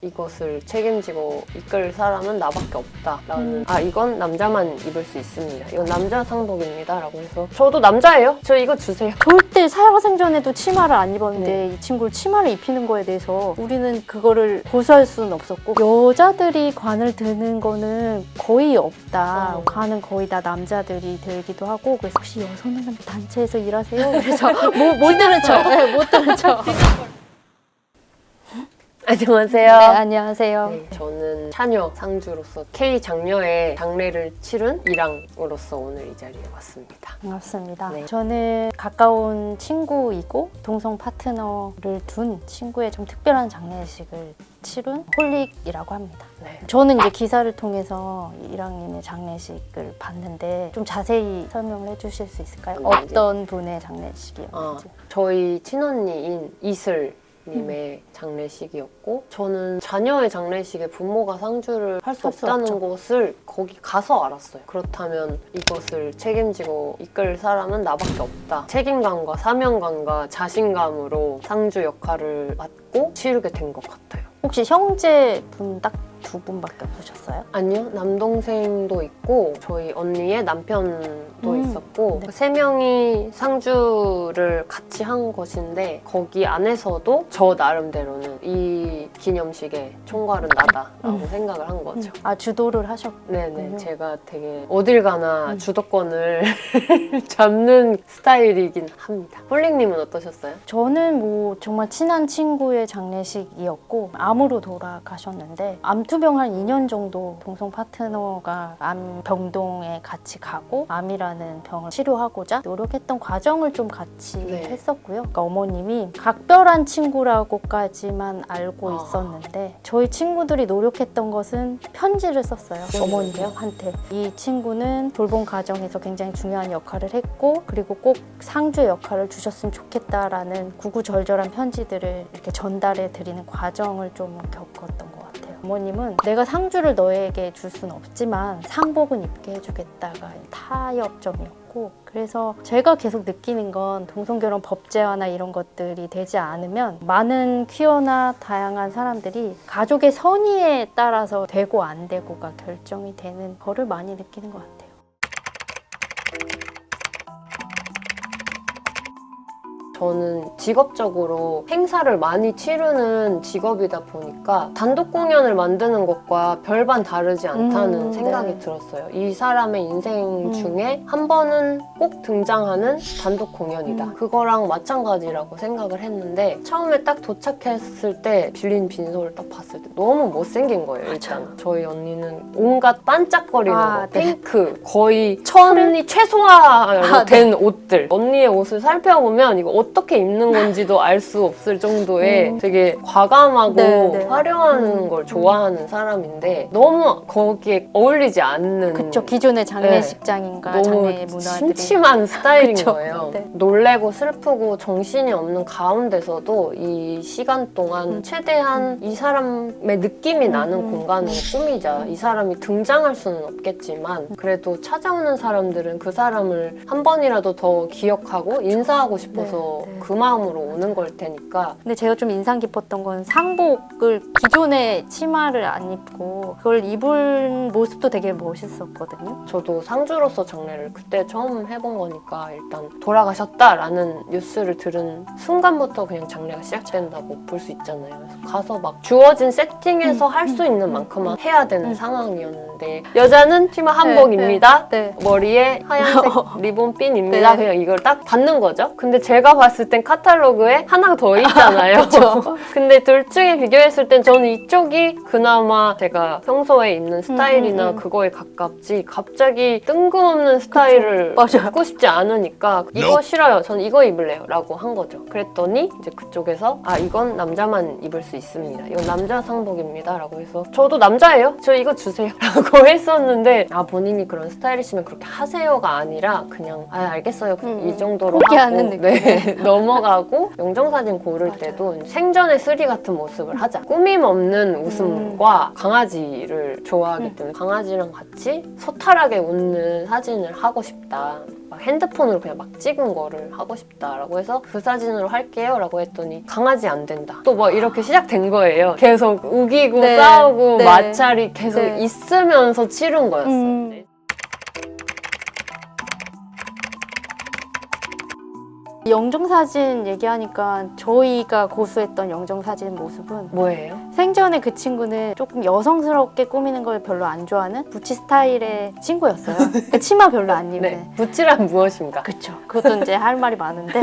이것을 책임지고 이끌 사람은 나밖에 없다라는 이건 남자만 입을 수 있습니다. 이건 남자 상복입니다 라고 해서 저도 남자예요. 저 이거 주세요. 절대 살아생전에도 치마를 안 입었는데 이 친구를 치마를 입히는 거에 대해서 우리는 그거를 고수할 수는 없었고, 여자들이 관을 드는 거는 거의 없다. 관은 거의 다 남자들이 들기도 하고, 그래서 혹시 여성은 단체에서 일하세요? 그래서 못 들은 척. 네, 못 들은 척. 안녕하세요. 네, 안녕하세요. 네, 저는 차녀 상주로서 K 장녀의 장례를 치른 이랑으로서 오늘 이 자리에 왔습니다. 반갑습니다. 네. 저는 가까운 친구이고 동성 파트너를 둔 친구의 좀 특별한 장례식을 치른 홀릭이라고 합니다. 네. 저는 이제 기사를 통해서 이랑님의 장례식을 봤는데 좀 자세히 설명을 해주실 수 있을까요? 어떤 분의 장례식이었는지. 저희 친언니인 이슬 님의 장례식이었고, 저는 자녀의 장례식에 부모가 상주를 할 수 없다는 것을 거기 가서 알았어요. 그렇다면 이것을 책임지고 이끌 사람은 나밖에 없다. 책임감과 사명감과 자신감으로 상주 역할을 맡고 치르게 된 것 같아요. 혹시 형제분 딱 두 분밖에 없으셨어요? 아니요, 남동생도 있고 저희 언니의 남편도 있었고, 네. 그 세 명이 상주를 같이 한 것인데, 거기 안에서도 저 나름대로는 이 기념식의 총괄은 나다라고 생각을 한 거죠. 주도를 하셨군요. 네네, 제가 되게 어딜 가나 주도권을 잡는 스타일이긴 합니다. 홀릭님은 어떠셨어요? 저는 뭐 정말 친한 친구의 장례식이었고, 암으로 돌아가셨는데, 암투병 한 2년 정도 동성 파트너가 암병동에 같이 가고 암이라는 병을 치료하고자 노력했던 과정을 좀 같이 했었고요. 그러니까 어머님이 각별한 친구라고까지만 알고 있었는데, 저희 친구들이 노력했던 것은 편지를 썼어요. 어머님한테. 이 친구는 돌봄 과정에서 굉장히 중요한 역할을 했고, 그리고 꼭 상주의 역할을 주셨으면 좋겠다라는 구구절절한 편지들을 이렇게 전달해 드리는 과정을 좀 겪었던 것 같아요. 어머님은 내가 상주를 너에게 줄 수는 없지만 상복은 입게 해주겠다가 타협점이었고, 그래서 제가 계속 느끼는 건 동성결혼 법제화나 이런 것들이 되지 않으면 많은 퀴어나 다양한 사람들이 가족의 선의에 따라서 되고 안 되고가 결정이 되는 거를 많이 느끼는 것 같아요. 저는 직업적으로 행사를 많이 치르는 직업이다 보니까 단독 공연을 만드는 것과 별반 다르지 않다는 생각이 들었어요. 이 사람의 인생 중에 한 번은 꼭 등장하는 단독 공연이다. 그거랑 마찬가지라고 생각을 했는데, 처음에 딱 도착했을 때 빌린 빈소를 딱 봤을 때 너무 못생긴 거예요. 일단 저희 언니는 온갖 반짝거리는 거, 핑크, 거의 천이 최소화로 된 옷들. 언니의 옷을 살펴보면 이거 어떻게 입는 건지도 알 수 없을 정도의 되게 과감하고 화려한 걸 좋아하는 사람인데, 너무 거기에 어울리지 않는, 그쵸, 기존의 장례식장인가 장례 문화들이 침침한 스타일인 그쵸. 거예요. 놀래고 슬프고 정신이 없는 가운데서도 이 시간 동안 최대한 이 사람의 느낌이 나는 공간으로 꾸미자. 이 사람이 등장할 수는 없겠지만 그래도 찾아오는 사람들은 그 사람을 한 번이라도 더 기억하고 인사하고 싶어서 그 마음으로 오는 걸 테니까. 근데 제가 좀 인상 깊었던 건 상복을, 기존의 치마를 안 입고 그걸 입은 모습도 되게 멋있었거든요. 저도 상주로서 장례를 그때 처음 해본 거니까 일단 돌아가셨다라는 뉴스를 들은 순간부터 그냥 장례가 시작된다고 볼 수 있잖아요. 그래서 가서 막 주어진 세팅에서 할 수 있는 만큼만 해야 되는 상황이었는데, 여자는 치마 한복입니다. 머리에 하얀색 리본핀입니다. 그냥 이걸 딱 받는 거죠. 근데 제가 봤을 땐 카탈로그에 하나 더 있잖아요. 근데 둘 중에 비교했을 땐 저는 이쪽이 그나마 제가 평소에 입는 스타일이나 그거에 가깝지, 갑자기 뜬금없는 스타일을 입고 싶지 않으니까 이거 싫어요, 저는 이거 입을래요 라고 한 거죠. 그랬더니 이제 그쪽에서 이건 남자만 입을 수 있습니다. 이건 남자 상복입니다 라고 해서 저도 남자예요, 저 이거 주세요 라고 했었는데, 본인이 그런 스타일이시면 그렇게 하세요가 아니라 그냥 알겠어요 이 정도로 포기하는 하고 느낌. 넘어가고, 영정사진 고를 때도 생전의 쓰리 같은 모습을 하자. 꾸밈 없는 웃음과 강아지를 좋아하기 때문에 강아지랑 같이 소탈하게 웃는 사진을 하고 싶다. 막 핸드폰으로 그냥 막 찍은 거를 하고 싶다라고 해서 그 사진으로 할게요 라고 했더니 강아지 안 된다. 또 막 이렇게 시작된 거예요. 계속 우기고 네. 싸우고 네. 마찰이 계속 네. 있으면서 치른 거였어요. 네. 영정사진 얘기하니까 저희가 고수했던 영정사진 모습은 뭐예요? 생전에 그 친구는 조금 여성스럽게 꾸미는 걸 별로 안 좋아하는 부치 스타일의 친구였어요. 그러니까 치마 별로 안 입는. 네. 부치란 무엇인가? 그쵸. 그것도 이제 할 말이 많은데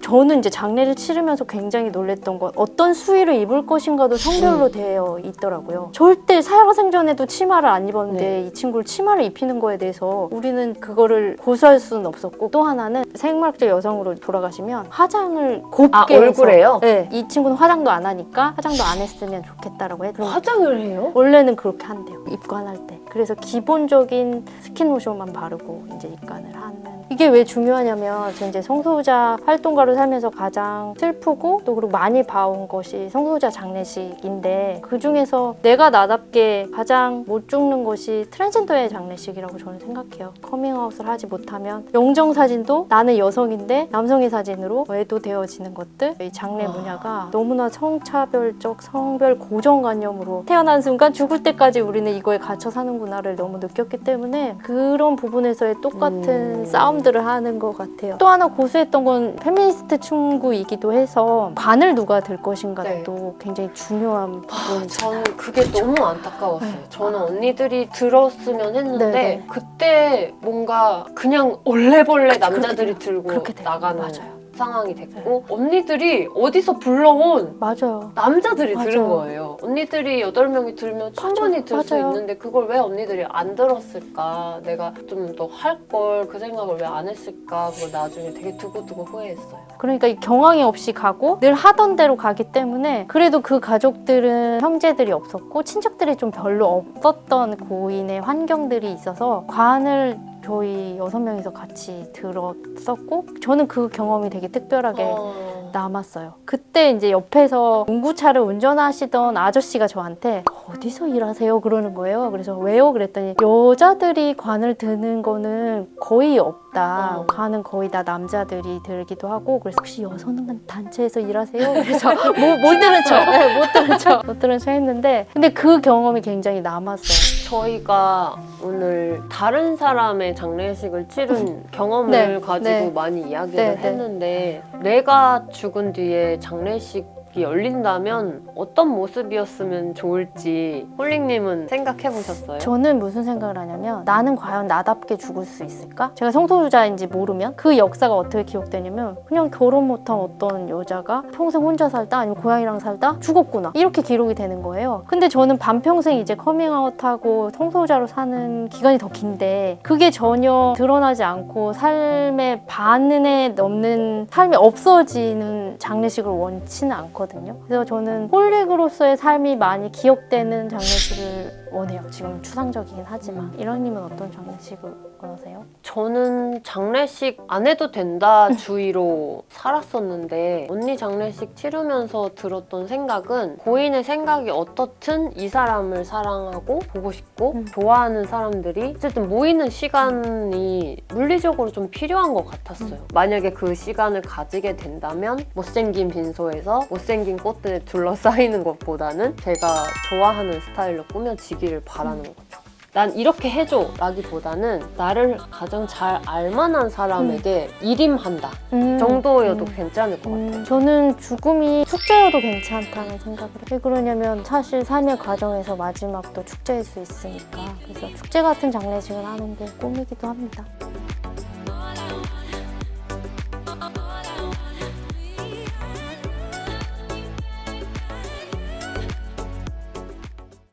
저는 이제 장례를 치르면서 굉장히 놀랬던 건 어떤 수의를 입을 것인가도 성별로 되어 있더라고요. 절대 살아생전에도 치마를 안 입었는데 네. 이 친구를 치마를 입히는 거에 대해서 우리는 그거를 고수할 수는 없었고 또 하나는 생물학적 여성으로 돌아가시면 화장을 곱게 얼굴에요? 해서, 네. 이 친구는 화장도 안 하니까 화장도 안 했으면 좋겠다라고 해요. 화장을 해요? 원래는 그렇게 한대요. 입관할 때. 그래서 기본적인 스킨로션만 바르고 이제 입관을 하는. 이게 왜 중요하냐면 저 이제 성소유자 활동가로 살면서 가장 슬프고 또 그리고 많이 봐온 것이 성소유자 장례식인데 그 중에서 내가 나답게 가장 못 죽는 것이 트랜스젠더의 장례식이라고 저는 생각해요. 커밍아웃을 하지 못하면 영정사진도 나는 여성인데 남성의 사진으로 외도되어지는 것들. 이 장례 문화가 너무나 성차별적 성별 고정관념으로 태어난 순간 죽을 때까지 우리는 이거에 갇혀 사는구나를 너무 느꼈기 때문에 그런 부분에서의 똑같은 싸움들을 하는 것 같아요. 또 하나 고수했던 건 페미니스트 친구이기도 해서 관을 누가 들 것인가 네. 또 굉장히 중요한 부분이잖아요. 저는 그게 너무 안타까웠어요. 저는 언니들이 들었으면 했는데 네네. 그때 뭔가 그냥 얼레벌레 그렇게 남자들이 돼요. 들고 그렇게 돼요. 나가는 맞아요. 상황이 됐고 언니들이 어디서 불러온 맞아요. 남자들이 들은 맞아요. 거예요. 언니들이 8명이 들면 충분히 들 수 맞아요. 있는데 그걸 왜 언니들이 안 들었을까? 내가 좀 더 할 걸 그 생각을 왜 안 했을까? 그걸 나중에 되게 두고두고 후회했어요. 그러니까 이 경황이 없이 가고 늘 하던 대로 가기 때문에 그래도 그 가족들은 형제들이 없었고 친척들이 좀 별로 없었던 고인의 환경들이 있어서 관을 저희 6명이서 같이 들었었고 저는 그 경험이 되게 특별하게 남았어요. 그때 이제 옆에서 공구차를 운전하시던 아저씨가 저한테 어디서 일하세요? 그러는 거예요. 그래서 왜요? 그랬더니 여자들이 관을 드는 거는 거의 없다. 관은 거의 다 남자들이 들기도 하고 그래서 혹시 여성 단체에서 일하세요? 그래서 못 들은 척. 네, 못 들은 척 했는데 근데 그 경험이 굉장히 남았어요. 저희가 오늘 다른 사람의 장례식을 치른 경험을 네, 가지고 네. 많이 이야기를 네, 네. 했는데 내가 죽은 뒤에 장례식이 열린다면 어떤 모습이었으면 좋을지 홀링님은 생각해보셨어요? 저는 무슨 생각을 하냐면 나는 과연 나답게 죽을 수 있을까? 제가 성소유자인지 모르면 그 역사가 어떻게 기억되냐면 그냥 결혼 못한 어떤 여자가 평생 혼자 살다 아니면 고양이랑 살다 죽었구나 이렇게 기록이 되는 거예요. 근데 저는 반평생 이제 커밍아웃하고 성소유자로 사는 기간이 더 긴데 그게 전혀 드러나지 않고 삶의 반에 넘는 삶이 없어지는 장례식을 원치는 않거든요. 그래서 저는 홀릭으로서의 삶이 많이 기억되는 장례식을 원해요. 지금 추상적이긴 하지만 일왕님은 어떤 장례식을 원하세요? 저는 장례식 안 해도 된다 주의로 살았었는데 언니 장례식 치르면서 들었던 생각은 고인의 생각이 어떻든 이 사람을 사랑하고 보고 싶고 좋아하는 사람들이 어쨌든 모이는 시간이 물리적으로 좀 필요한 것 같았어요. 만약에 그 시간을 가지게 된다면 못생긴 빈소에서 못생긴 꽃들에 둘러싸이는 것보다는 제가 좋아하는 스타일로 꾸며지기를 바라는 거죠. 난 이렇게 해줘 라기보다는 나를 가장 잘 알만한 사람에게 일임한다 정도여도 괜찮을 것 같아요. 저는 죽음이 축제여도 괜찮다는 생각을 해요. 왜 그러냐면 사실 삶의 과정에서 마지막도 축제일 수 있으니까 그래서 축제 같은 장례식을 하는 게 꿈이기도 합니다.